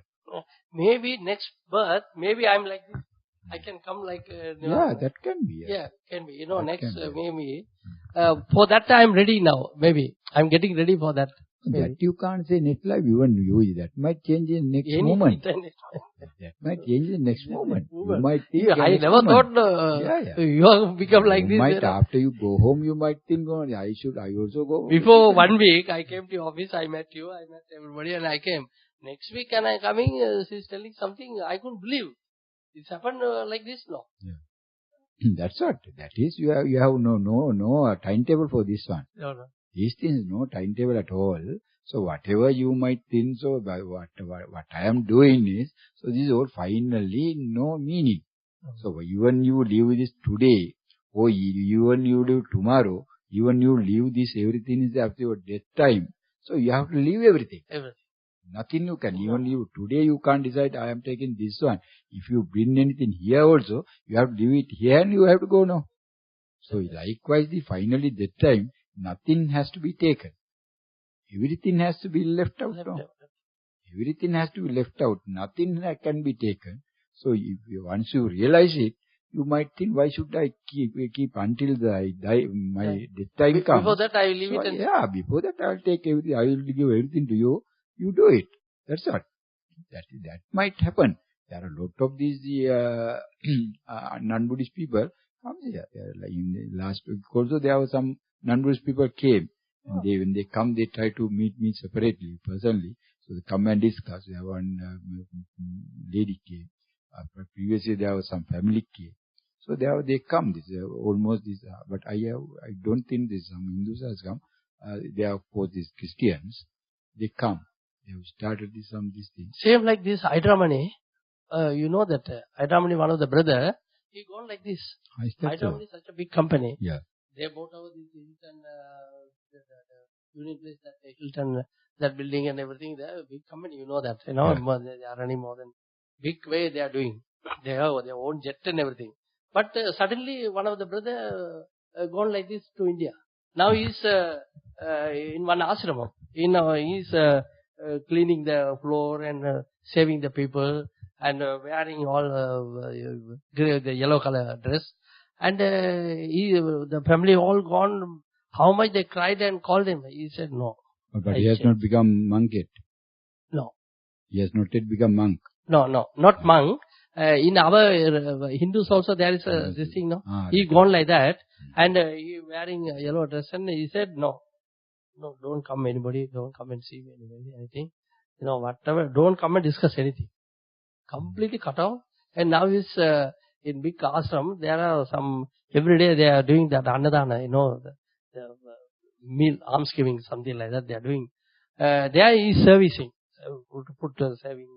Maybe next birth, maybe I'm like this. I can come like... yeah, that can be. Yeah, can be. You know, that next maybe... for that I'm ready now, maybe. I'm getting ready for that. Maybe. That you can't say next life, even you, that might change in next moment. That might change in next moment. You might think... I never thought you have become like this. Might, after you go home, you might think, oh, I also go home. Before 1 week, I came to office, I met you, I met everybody, and I came. Next week, and I coming, she's telling something I couldn't believe. It's happened like this now. Yeah. That's what. That is, you have no timetable for this one. No. These things, no timetable at all. So whatever you might think, so by what I am doing is, so this is all finally no meaning. So even you live this today, or even you live tomorrow, even you live this, everything is after your death time. So you have to leave everything. Nothing you can. Even you today you can't decide I am taking this one. If you bring anything here also, you have to leave it here and you have to go now. So likewise, finally that time, nothing has to be taken. Everything has to be left out now. Everything has to be left out. Nothing can be taken. So once you realize it, you might think, why should I keep until I die, my death time comes. Before that I will leave it. Yeah, before that I will take everything. I will give everything to you. You do it. That's what. That might happen. There are a lot of these non-Buddhist people come here. Like in the last week also there were some non-Buddhist people came. And when they come, they try to meet me separately, personally. So they come and discuss. There one lady came. Previously there was some family came. So they come. This almost this. But I don't think this some Hindus has come. They are of course these Christians. They come. They have started these things. Same like this Hydramani. You know that Hydramani, one of the brother, he gone like this. Hydramani is such a big company. Yeah. They bought over this Hilton, the unit place, that Hilton, that building and everything. They are a big company, you know that. You know, they are running more than big way they are doing. They have their own jet and everything. But suddenly one of the brother gone like this to India. Now he's in one ashram. He's cleaning the floor and saving the people and wearing all the yellow color dress. And the family all gone. How much they cried and called him. He said no. But he has not become monk yet. No. He has not yet become monk. No, not monk. In our Hindus also there is this thing, no? He gone like that and he wearing a yellow dress and he said no, don't come anybody, don't come and see anybody, anything. You know, whatever, don't come and discuss anything. Completely cut off. And now he's in big ashram. There are some, every day they are doing that annadana, you know, the meal, alms giving, something like that they are doing. There he is servicing, serving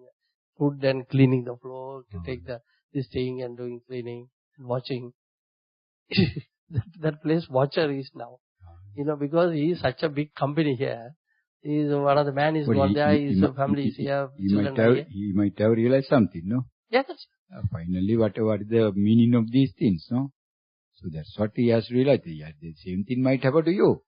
food and cleaning the floor, to take this thing and doing cleaning and watching. that place watcher is now. You know, because he is such a big company here. He is one of the man is gone there, his family is here. He might have realized something, no? Yeah, that's finally, whatever is the meaning of these things, no? So that's what he has realized. Yeah, the same thing might happen to you.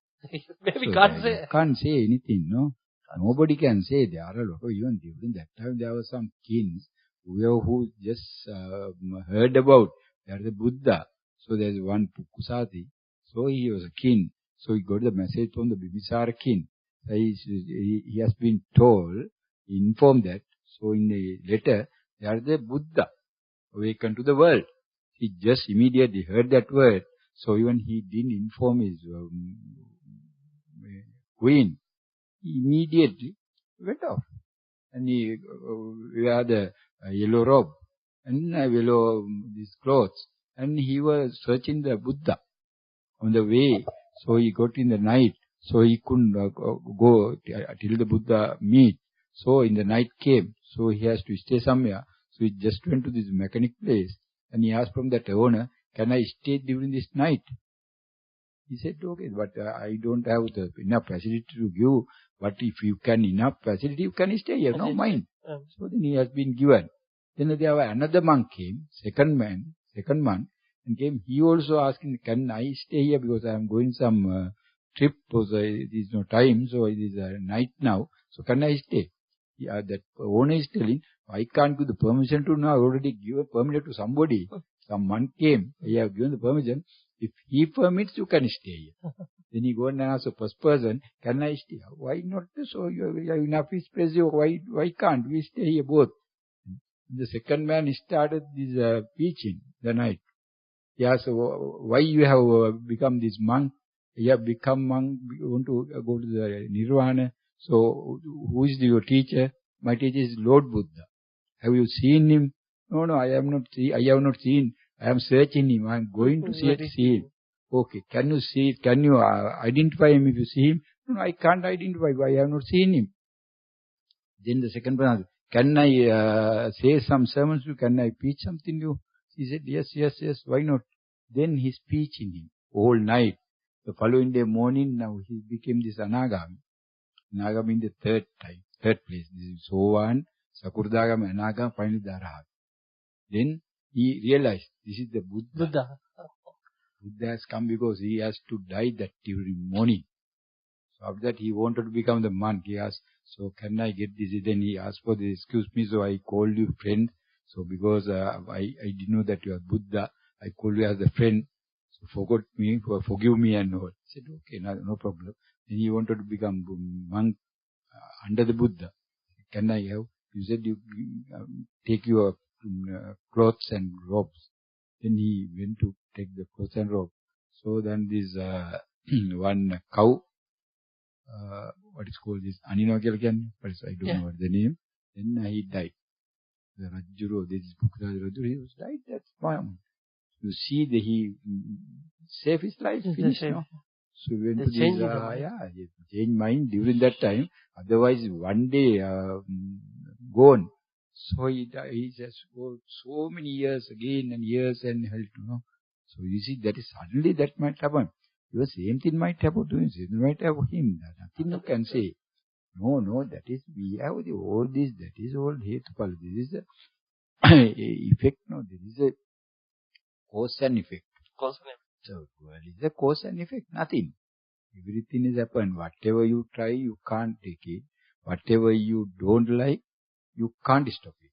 Maybe so can't say. Can't say anything, no? Nobody can say. There are a lot of, even during that time there were some kings who just heard about there is a Buddha. So there is one Pukusati. So he was a king. So he got the message from the Bimbisara king. So he has been informed that. So in the letter, there is a Buddha awakened to the world. He just immediately heard that word. So even he didn't inform his queen. He immediately went off. And he wear the yellow robe and yellow these clothes. And he was searching the Buddha on the way. So he got in the night. So he couldn't go till the Buddha meet. So in the night came. So he has to stay somewhere. So he just went to this mechanic place. And he asked from that owner, can I stay during this night? He said, okay, but I don't have enough facility to give. But if you can enough facility, you can stay here. No, mind. So then he has been given. Then there was another monk came, second monk, and came. He also asking, can I stay here because I am going some trip. So it is no time. So it is night now. So can I stay? That owner is telling, I can't give the permission to now. I already given permission to somebody. Some monk came. I have given the permission. If he permits, you can stay here. Then he go and ask the first person, can I stay? Why not? So you have enough space. Why can't we stay here both? The second man started this preaching the night. He asked, why you have become this monk? You have become monk, you want to go to the Nirvana. So who is your teacher? My teacher is Lord Buddha. Have you seen him? No, I have not seen. I am searching him. I am going to see him. Okay, can you see? Can you identify him if you see him? No, I can't identify. I have not seen him. Then the second person asked, can I say some sermons to you? Can I preach something to you? He said, yes, why not? Then he speech in him all night. The following day morning, now he became this Anagami. Anagami in the third place. This is Sovan, Sakurdagami, Anagami, finally Dharahata. Then he realized this is the Buddha. Buddha has come because he has to die that during morning. So after that he wanted to become the monk. He asked, so can I get this? Then he asked for this, excuse me, so I called you friend. So because I didn't know that you are Buddha, I called you as a friend. So forgive me and all. I said, okay, no problem. Then he wanted to become monk under the Buddha. can I have? You said you take your clothes and robes. Then he went to take the clothes and robe. So then this one cow, what is called this Aninogelgan, but I don't know what the name. Then he died. The Rajjuro, this is Pukraj Rajjuro, he was died. That's fine. You see, he saved his life, finished, no? So we went to this, he changed mind during that time. Otherwise, one day, gone. So he died. He just go so many years again and years and health, you know. So you see, that is suddenly that might happen. The same thing might happen to him. Same thing might happen to him. Nothing you can say. No, that is, we have all this, that is all Hetupala. This is the effect, no, this is a cause and effect. Cause and effect. So, well, it's a cause and effect, nothing. Everything is happened. Whatever you try, you can't take it. Whatever you don't like, you can't stop it.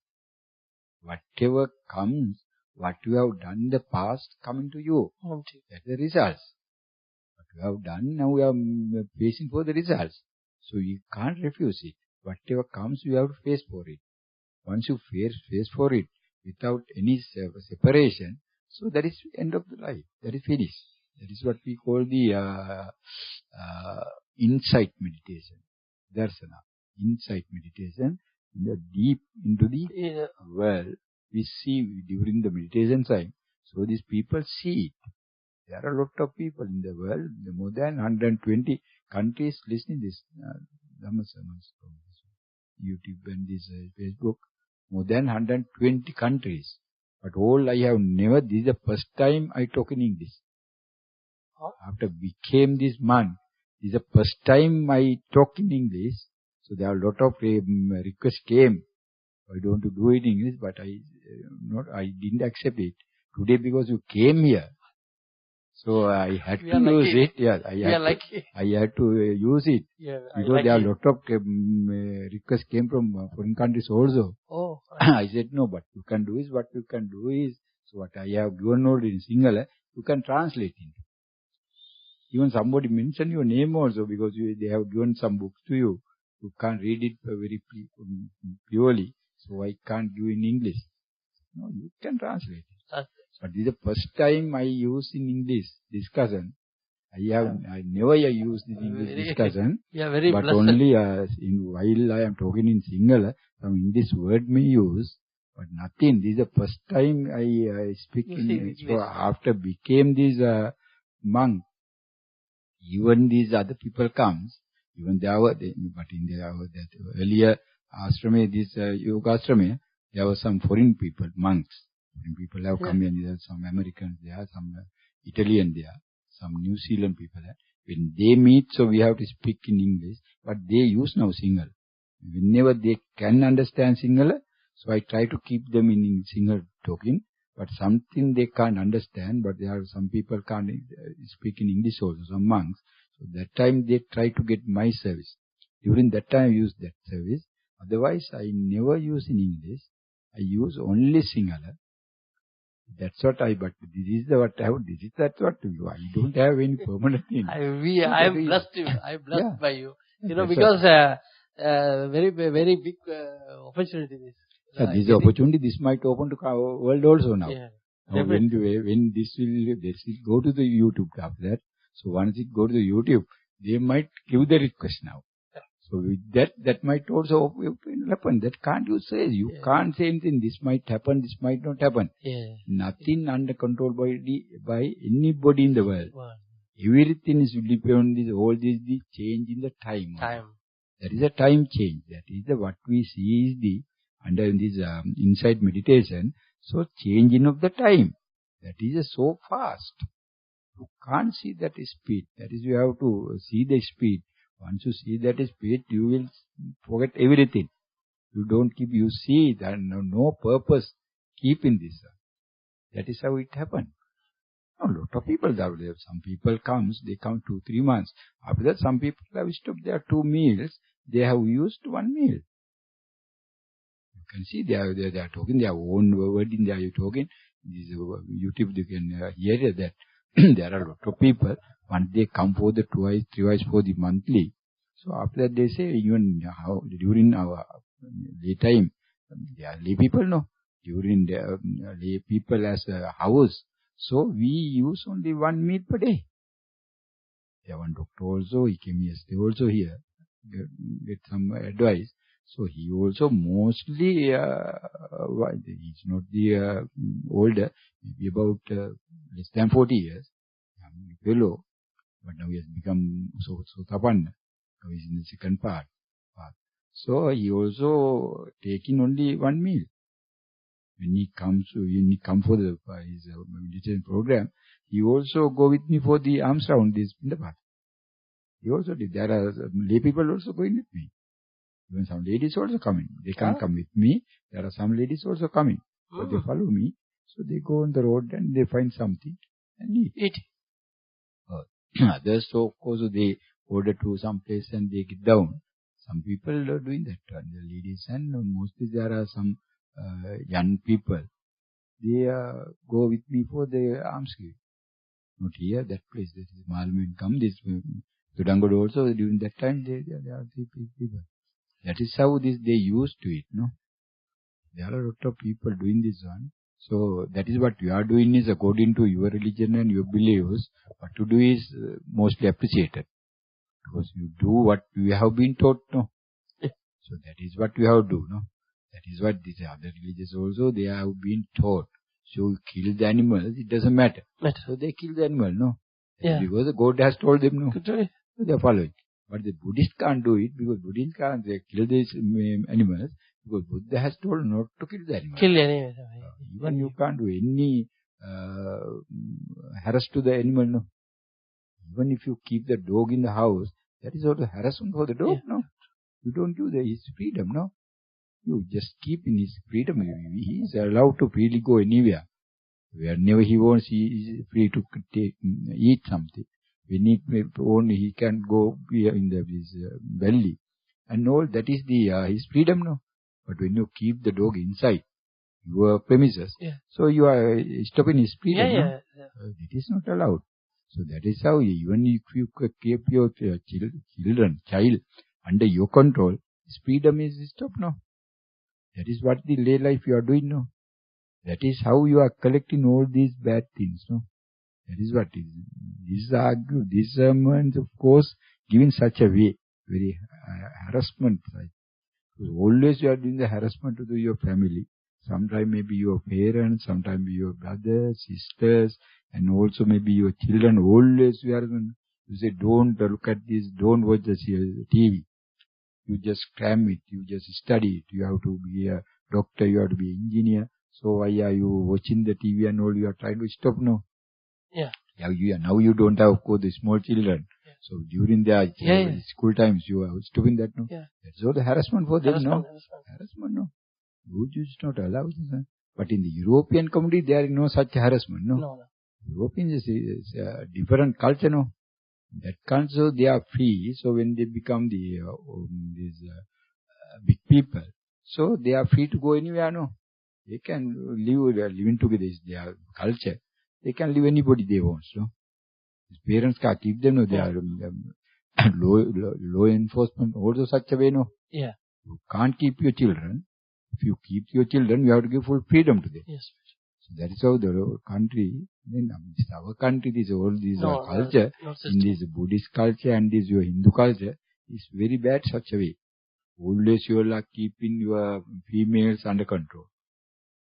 Whatever comes, what you have done in the past, coming to you. That's the results. What you have done, now we are facing for the results. So you can't refuse it. Whatever comes, you have to face for it. Once you face for it, without any separation, so that is end of the life. That is finished. That is what we call the insight meditation. Darsana. Insight meditation. Deep into the world, we see during the meditation time. So these people see it. There are a lot of people in the world, more than 120 countries listening this Dhamma sermons from YouTube and this Facebook. More than 120 countries. But all I have never, this is the first time I talk in English. After became this monk, this is the first time I talk in English. So there are a lot of requests came. I don't want to do it in English, but I didn't accept it. Today because you came here. So I had to use it. Yeah, I had to use it. Yeah, because there are a lot of requests came from foreign countries also. Oh. I said no, but you can do is what you can do is, so what I have given already in Sinhala, you can translate it. Even somebody mentioned your name also because they have given some books to you. You can't read it very purely, so I can't give in English. No, you can translate it. But this is the first time I use in English discussion. I never used in English discussion. Very but blessed. Only while I am talking in Sinhala, some English word may use, but nothing. This is the first time I speak in English. So after became this monk, even these other people comes, even there were, but in the earlier ashrama, this yoga ashrama, there were some foreign people, monks. Foreign people have come in, there are some Americans there, some Italian there, some New Zealand people there. When they meet, so we have to speak in English, but they use now Sinhala. Whenever they can understand Sinhala, so I try to keep them in Sinhala talking, but something they can't understand, but there are some people can't speak in English also, some monks. So that time they try to get my service. During that time I use that service. Otherwise I never use in English. I use only Sinhala. That's what but this is what I have, this is that's what you I don't have any permanent thing. I am blessed you. I am blessed by you. You know, because very, very big opportunity this. This opportunity, this might open to our world also now. Yeah, now when this will go to the YouTube after that. So once it go to the YouTube, they might give the request now. So with that might also happen. That can't you say. You can't say anything. This might happen, this might not happen. Nothing under control by anybody in the world. Everything is dependent on all this, the change in the time. That is a time change. That is what we see is the under this insight meditation. So changing of the time. That is so fast. You can't see that speed. That is, you have to see the speed. Once you see that speed, you will forget everything. You don't keep, you see that no purpose keeping this. That is how it happened. A lot of people, some people they come 2-3 months. After that, some people have stopped their 2 meals. They have used 1 meal. You can see they are talking their own wording. They are talking. This YouTube, you can hear that. There are a lot of people, once they come for the twice for the monthly. So after that they say, even during our lay time, they are lay people, no. During the lay people as a house, so we use only 1 meal per day. There one doctor also, he came yesterday also here, get some advice. So he also mostly, he's not the older, maybe about less than 40 years, young fellow, but now he has become so tapanna. Now he's in the second part. So he also taking only 1 meal. When he come for the his meditation program, he also go with me for the arms round this in the path. He also did. There are lay people also going with me. Even some ladies also coming. They can't come with me. There are some ladies also coming. But they follow me. So they go on the road and they find something and eat. Others, so of course, they order to some place and they get down. Some people are doing that. The ladies and mostly there are some young people. They go with me for the alms giving. Not here, that place. That is Malmin come. This Tudangod also, during that time, they are 3 people. That is how they used to it, no? There are a lot of people doing this one. So that is what you are doing is according to your religion and your beliefs. What to do is mostly appreciated. Because you do what you have been taught, no? So that is what you have to do, no? That is what these other religions also, they have been taught. So you kill the animals, it doesn't matter. So they kill the animal, no? Yeah. Because the God has told them, no? So they are following. But the Buddhists can't do it because Buddhists can't kill these animals because Buddha has told not to kill the animals. Even you can't do any harass to the animal, no? Even if you keep the dog in the house, that is also harassment for the dog, no? You don't give his freedom, no? You just keep in his freedom. He is allowed to freely go anywhere. Whenever he wants, he is free to eat something. When he wants, he can go in his belly. And all that is his freedom, no? But when you keep the dog inside your premises, so you are stopping his freedom, no? It is not allowed. So that is how, even if you keep your child under your control, his freedom is stopped, no? That is what the lay life you are doing, no? That is how you are collecting all these bad things, no? That is what it is. This sermon, of course, given such a way, very harassment, right? So always you are doing the harassment to your family. Sometimes maybe your parents, sometimes your brothers, sisters, and also maybe your children. Always you are, you say, don't look at this, don't watch the TV. You just cram it, you just study it. You have to be a doctor, you have to be an engineer. So why are you watching the TV and all? You are trying to stop, no? Now you don't have, of course, the small children. So during their school times, you are stopping that, no? That's all the harassment for them, no? Harassment, no? You just not allow this. But in the European community, there is no such harassment, no? Europeans is a different culture, no? That culture, they are free. So when they become these big people, so they are free to go anywhere, no? They can living together is their culture. They can live anybody they want, no? His parents can't keep them, no? They are law enforcement, also such a way, no? You can't keep your children. If you keep your children, you have to give full freedom to them. So that is how the country, then our country, all these culture, in this Buddhist culture and this your Hindu culture, is very bad such a way. Always you are keeping your females under control.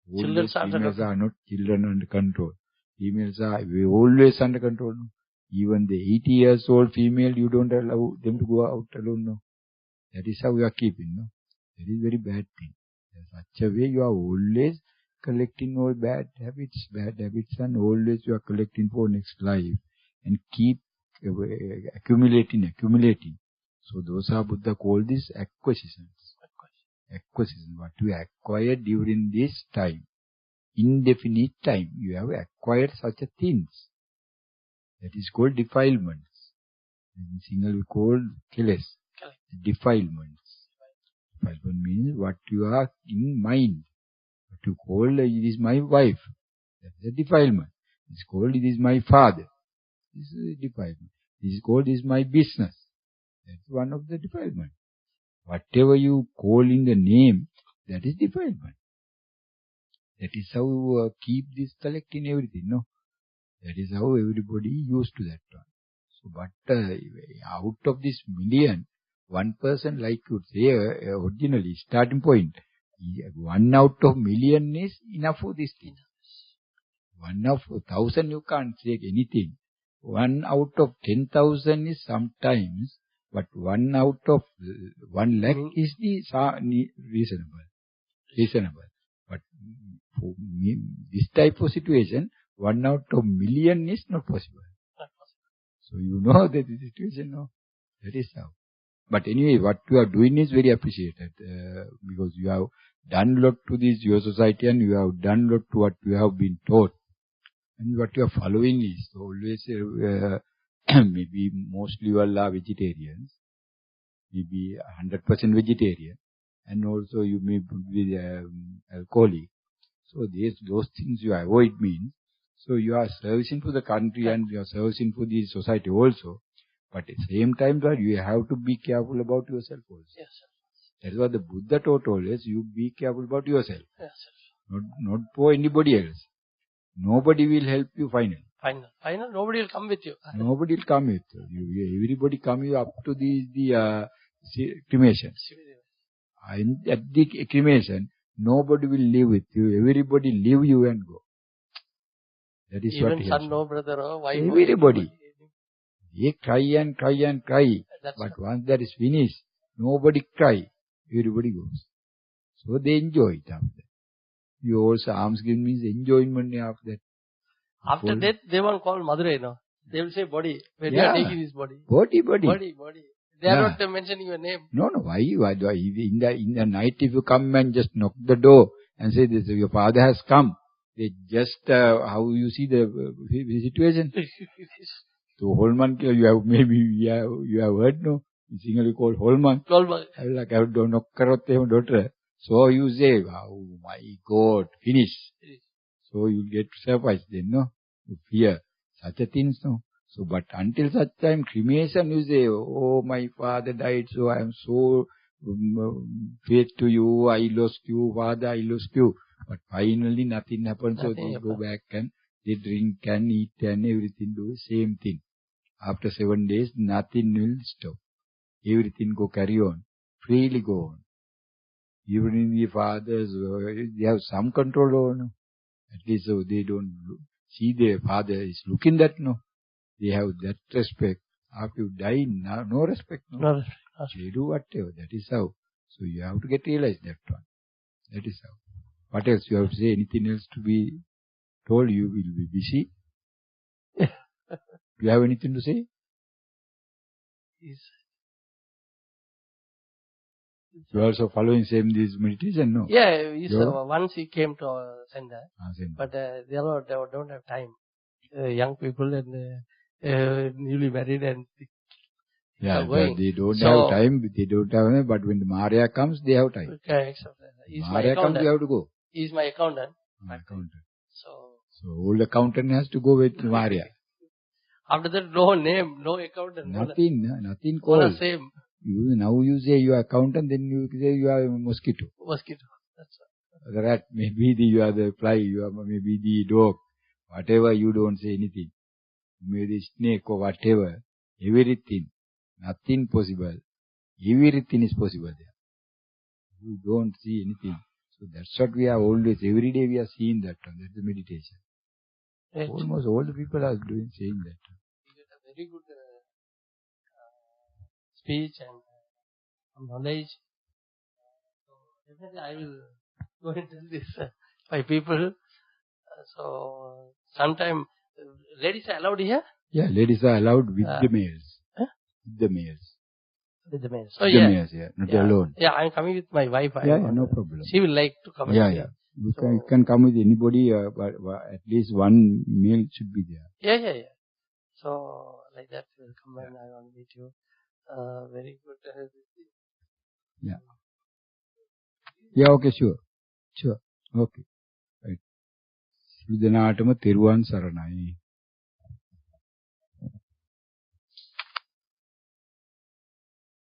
Females are not children under control. Females are always under control. No? Even the 80 years old female, you don't allow them to go out alone. No? That is how you are keeping. No? That is very bad thing. In such a way you are always collecting all bad habits, and always you are collecting for next life and keep accumulating. So those are Buddha called this acquisitions. Acquisition, what you acquired during this time, indefinite time, you have acquired such a things. That is called defilements. In Sinhala we call keles. Defilements. Defilement means what you are in mind. What you call, it is my wife. That is a defilement. It is called, it is my father. This is a defilement. This is called, it is my business. That is one of the defilements. Whatever you call in the name, that is defilement. That is how keep this collecting everything, no? That is how everybody used to that one. So, but out of this million, one person, like you say, originally, starting point, 1 out of million is enough for this thing. 1 out of 1,000 you can't take anything. 1 out of 10,000 is sometimes, but 1 out of 1 lakh is the reasonable. But for me, this type of situation, 1 out of million is not possible. So you know that the situation, no? That is how. But anyway, what you are doing is very appreciated, because you have done a lot to this, your society, and you have done a lot to what you have been taught. And what you are following is always, maybe mostly you all are vegetarians, maybe 100% vegetarian, and also you may be alcoholic. So those things you avoid means, so you are servicing for the country and you are servicing for the society also. But at the same time, you have to be careful about yourself also. Yes. That is what the Buddha taught always, you be careful about yourself. Yes. Not for anybody else. Nobody will help you finally. Final, nobody will come with you. Nobody will come with you. Everybody come you up to the cremation. And at the cremation, nobody will live with you. Everybody leave you and go. That is even what he son, no brother, or wife. Everybody. They cry and cry and cry. That's but once that is finished, nobody cry. Everybody goes. So they enjoy it after that. You also alms giving means enjoyment after that. After death, they won't call Madurai now. They will say body. When you are taking his body. Body. They are not mentioning your name. No. Why? In the night, if you come and just knock the door and say, this, your father has come. They just, how you see the situation? So, Holman, you have maybe, you have heard, no? In Sinhala you call Holman. Like, I don't knock daughter. So you say, oh my God, finish. So you get surprised then, no? You fear such a things, no? So, but until such time, cremation, you say, oh, my father died, so I am so faith to you, I lost you, father, I lost you. But finally nothing happens, so they go back and they drink and eat and everything do the same thing. After 7 days, nothing will stop. Everything go carry on, freely go on. Even in the fathers, they have some control over, no? At least so they don't see their father is looking that, no? They have that respect. After you die, no respect, no? No respect. They do whatever, that is how. So you have to get realized that one. That is how. What else? You have to say anything else to be told? You will be busy. Do you have anything to say? Yes. You are also following same this meditation, no? Yeah, once he came to center, but they don't have time. Young people and newly married and but they don't have time. They don't have, but when the Maria comes, they have time. Okay, Maria comes, you have to go. He's my accountant. So old accountant has to go with Maria. After that, no name, no accountant. Nothing called. Same. Now you say you are accountant, then you say you are a mosquito. That's right. The rat, maybe you are the fly, you are maybe the dog. Whatever, you don't say anything. Maybe the snake or whatever. Everything. Nothing possible. Everything is possible there. You don't see anything. So that's what we are always, every day we are seeing that one. That's the meditation. Right. Almost all the people are saying that. You get a very good speech and knowledge. So definitely I will go and tell this by people. So sometime ladies are allowed here? Yeah, ladies are allowed with the males. Huh? With the males. With the males. So with the males, not alone. Yeah, I am coming with my wife. No problem. She will like to come. You can come with anybody, but at least one male should be there. Yeah. So like that, we'll come and I want to meet you. Very good. Yeah, okay, sure. Okay. Right. සියලු දෙනාටම තෙරුවන් සරණයි.